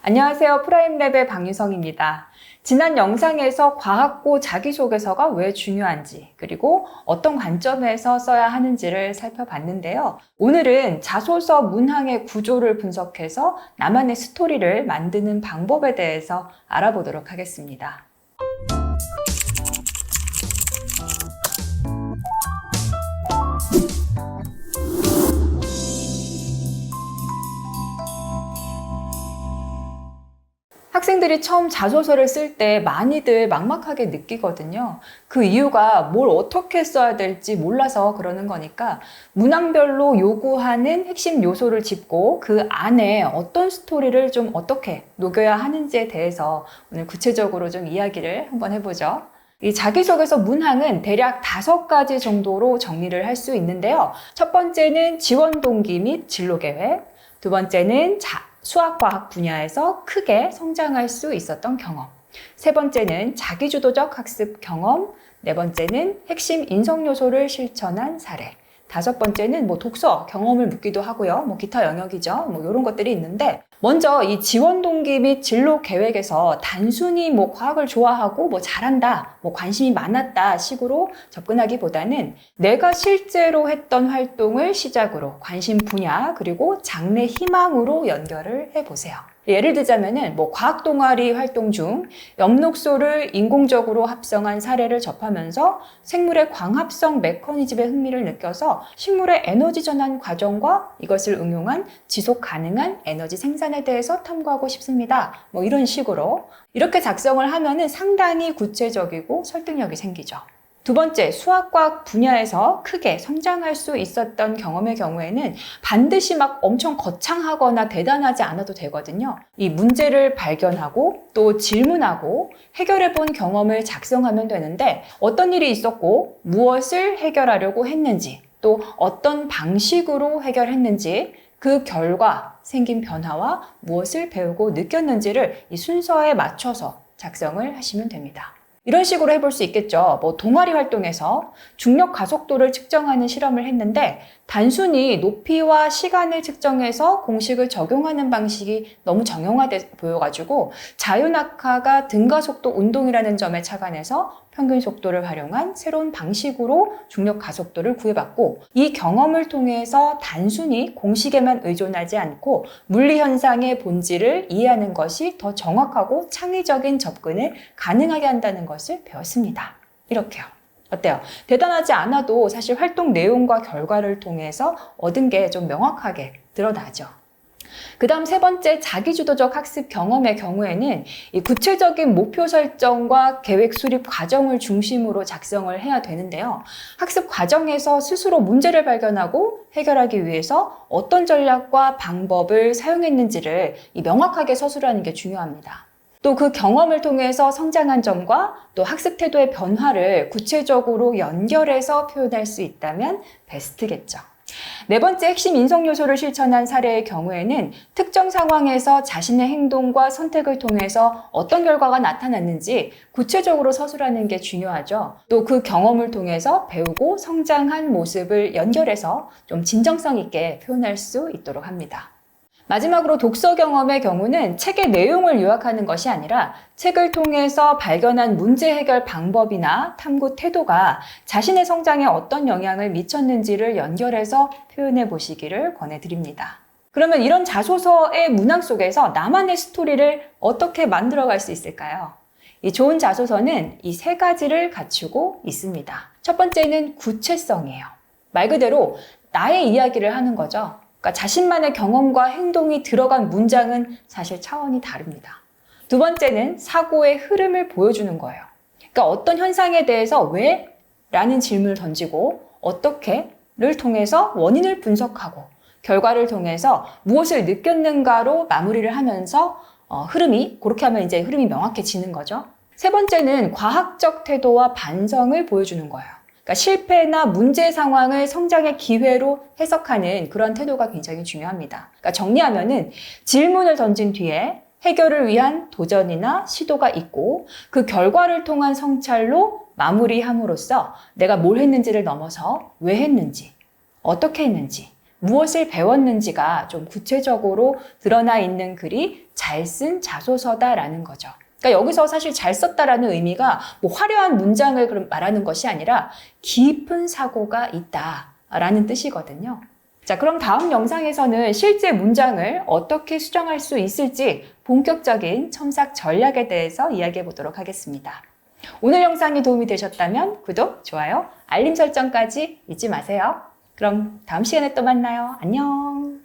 안녕하세요. 프라임랩의 박유성입니다. 지난 영상에서 과학고 자기소개서가 왜 중요한지, 그리고 어떤 관점에서 써야 하는지를 살펴봤는데요. 오늘은 자소서 문항의 구조를 분석해서 나만의 스토리를 만드는 방법에 대해서 알아보도록 하겠습니다. 학생들이 처음 자소서를 쓸 때 많이들 막막하게 느끼거든요. 그 이유가 뭘 어떻게 써야 될지 몰라서 그러는 거니까 문항별로 요구하는 핵심 요소를 짚고 그 안에 어떤 스토리를 좀 어떻게 녹여야 하는지에 대해서 오늘 구체적으로 좀 이야기를 한번 해보죠. 이 자기소개서 문항은 대략 5가지 정도로 정리를 할 수 있는데요. 첫 번째는 지원 동기 및 진로 계획, 두 번째는 수학과학 분야에서 크게 성장할 수 있었던 경험, 세 번째는 자기주도적 학습 경험, 네 번째는 핵심 인성 요소를 실천한 사례, 다섯 번째는 독서 경험을 묻기도 하고요. 기타 영역이죠. 이런 것들이 있는데, 먼저 이 지원 동기 및 진로 계획에서 단순히 과학을 좋아하고 잘한다, 관심이 많았다 식으로 접근하기보다는 내가 실제로 했던 활동을 시작으로 관심 분야 그리고 장래 희망으로 연결을 해보세요. 예를 들자면은 과학 동아리 활동 중 엽록소를 인공적으로 합성한 사례를 접하면서 생물의 광합성 메커니즘에 흥미를 느껴서 식물의 에너지 전환 과정과 이것을 응용한 지속 가능한 에너지 생산에 대해서 탐구하고 싶습니다. 이런 식으로 이렇게 작성을 하면은 상당히 구체적이고 설득력이 생기죠. 두 번째, 수학과학 분야에서 크게 성장할 수 있었던 경험의 경우에는 반드시 엄청 거창하거나 대단하지 않아도 되거든요. 이 문제를 발견하고 또 질문하고 해결해 본 경험을 작성하면 되는데, 어떤 일이 있었고 무엇을 해결하려고 했는지, 또 어떤 방식으로 해결했는지, 그 결과 생긴 변화와 무엇을 배우고 느꼈는지를 이 순서에 맞춰서 작성을 하시면 됩니다. 이런 식으로 해볼 수 있겠죠. 동아리 활동에서 중력 가속도를 측정하는 실험을 했는데 단순히 높이와 시간을 측정해서 공식을 적용하는 방식이 너무 정형화돼 보여가지고 자유낙하가 등가속도 운동이라는 점에 착안해서 평균 속도를 활용한 새로운 방식으로 중력 가속도를 구해봤고, 이 경험을 통해서 단순히 공식에만 의존하지 않고 물리 현상의 본질을 이해하는 것이 더 정확하고 창의적인 접근을 가능하게 한다는 것을 배웠습니다. 이렇게요. 어때요? 대단하지 않아도 사실 활동 내용과 결과를 통해서 얻은 게 좀 명확하게 드러나죠. 그 다음 세 번째, 자기주도적 학습 경험의 경우에는 이 구체적인 목표 설정과 계획 수립 과정을 중심으로 작성을 해야 되는데요. 학습 과정에서 스스로 문제를 발견하고 해결하기 위해서 어떤 전략과 방법을 사용했는지를 명확하게 서술하는 게 중요합니다. 또 그 경험을 통해서 성장한 점과 또 학습 태도의 변화를 구체적으로 연결해서 표현할 수 있다면 베스트겠죠. 네 번째, 핵심 인성 요소를 실천한 사례의 경우에는 특정 상황에서 자신의 행동과 선택을 통해서 어떤 결과가 나타났는지 구체적으로 서술하는 게 중요하죠. 또 그 경험을 통해서 배우고 성장한 모습을 연결해서 좀 진정성 있게 표현할 수 있도록 합니다. 마지막으로 독서 경험의 경우는 책의 내용을 요약하는 것이 아니라 책을 통해서 발견한 문제 해결 방법이나 탐구 태도가 자신의 성장에 어떤 영향을 미쳤는지를 연결해서 표현해 보시기를 권해드립니다. 그러면 이런 자소서의 문항 속에서 나만의 스토리를 어떻게 만들어갈 수 있을까요? 이 좋은 자소서는 이 3가지를 갖추고 있습니다. 첫 번째는 구체성이에요. 말 그대로 나의 이야기를 하는 거죠. 그러니까 자신만의 경험과 행동이 들어간 문장은 사실 차원이 다릅니다. 두 번째는 사고의 흐름을 보여주는 거예요. 그러니까 어떤 현상에 대해서 왜? 라는 질문을 던지고 어떻게를 통해서 원인을 분석하고 결과를 통해서 무엇을 느꼈는가로 마무리를 하면서 흐름이, 그렇게 하면 이제 흐름이 명확해지는 거죠. 세 번째는 과학적 태도와 반성을 보여주는 거예요. 그러니까 실패나 문제 상황을 성장의 기회로 해석하는 그런 태도가 굉장히 중요합니다. 그러니까 정리하면은 질문을 던진 뒤에 해결을 위한 도전이나 시도가 있고 그 결과를 통한 성찰로 마무리함으로써 내가 뭘 했는지를 넘어서 왜 했는지, 어떻게 했는지, 무엇을 배웠는지가 좀 구체적으로 드러나 있는 글이 잘 쓴 자소서다라는 거죠. 그러니까 여기서 사실 잘 썼다라는 의미가 뭐 화려한 문장을 말하는 것이 아니라 깊은 사고가 있다라는 뜻이거든요. 자, 그럼 다음 영상에서는 실제 문장을 어떻게 수정할 수 있을지 본격적인 첨삭 전략에 대해서 이야기해 보도록 하겠습니다. 오늘 영상이 도움이 되셨다면 구독, 좋아요, 알림 설정까지 잊지 마세요. 그럼 다음 시간에 또 만나요. 안녕.